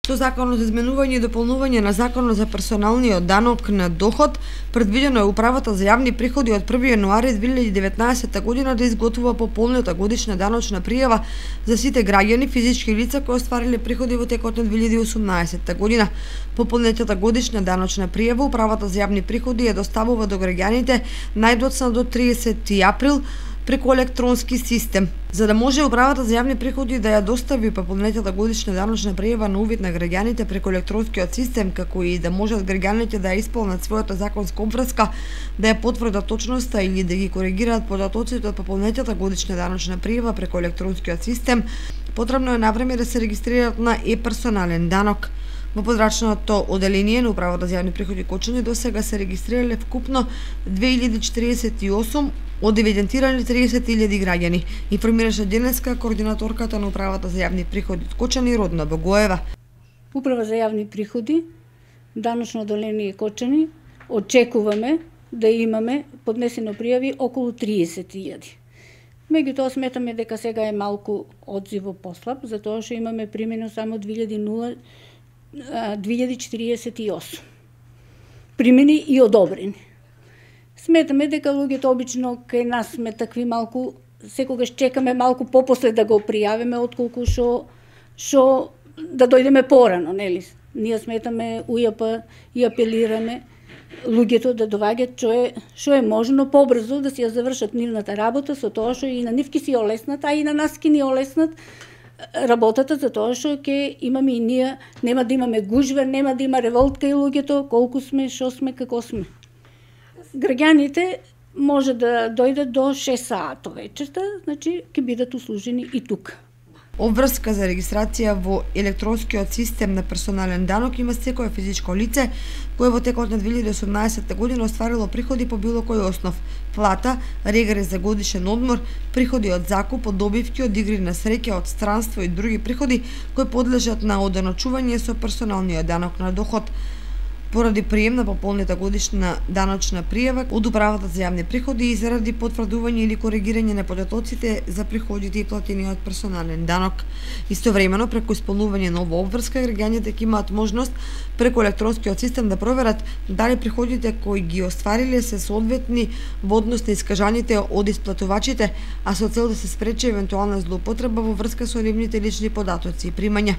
Со Законот за изменување и дополнување на Законот за персоналниот данок на доход, предвидено е Управата за јавни приходи од 1 јануари 2019 година да изготвува пополната годишна даночна пријава за сите граѓани, физички лица кои оствариле приходи во текот на 2018 година. Пополнетата годишна даночна пријава Управата за јавни приходи ја доставува до граѓаните најдоцна до 30 април преку електронски систем. За да може Управата за јавни приходи да ја достави пополнетата годишна даночна пријава на увид на граѓаните преку електронскиот систем, како и да можат граѓаните да ја исполнат својата законска обврска, да ја потврдат точноста или да ги коригираат податоците од пополнетата годишна даночна пријава преку електронскиот систем, потребно е навреме да се регистрираат на персонален данок. Во подрачното оделение на Управата за јавни приходи Кочани досега се регистрирале вкупно 2048 од евидентирани 30.000 граѓани, информираше денеска координаторката на Управата за јавни приходи Кочани Родна Богоева. Управа за јавни приходи, даночно оделение Кочани, очекуваме да имаме поднесено пријави околу 30.000. Меѓутоа сметаме дека сега е малку одзиво послаб, затоа што имаме примено само 2048 примени и одобрени. Сметаме дека луѓето обично кај нас сме такви малку, секогаш чекаме малку попосле да го пријавиме отколку што да дојдеме порано, нели? Ние сметаме УЈП и апелираме луѓето да доваѓат што е можно побрзо да си ја завршат нивната работа, со тоа што и на нив ќе си олеснат, а и на нас ќе ни олеснат работата, за тоа што ќе имаме и ние, нема да имаме гужва, нема да има револт кај луѓето, колку сме, што сме, како сме. Граѓаните може да дојдат до 6 сата вечерта, значи ќе бидат услужени и тука. Обврска за регистрација во електронскиот систем на персонален данок има секое физичко лице кое во текот на 2018 година остварило приходи по било кој основ: плата, регрес за годишен одмор, приходи од закуп, од добивки, од игри на среќа, од странство и други приходи кои подлежат на оденочување со персоналниот данок на доход. Поради прием на пополнета годишна даночна пријава од Управата за јавни приходи и заради потврдување или коригирање на податоците за приходите и платениот персонален данок. Истовремено, преку исполнување на ова обврска, граѓаните ќе имаат можност преку електронскиот систем да проверат дали приходите кои ги оствариле се соодветни во однос на искажаните од исплатувачите, а со цел да се спречи евентуална злоупотреба во врска со нивните лични податоци и примања.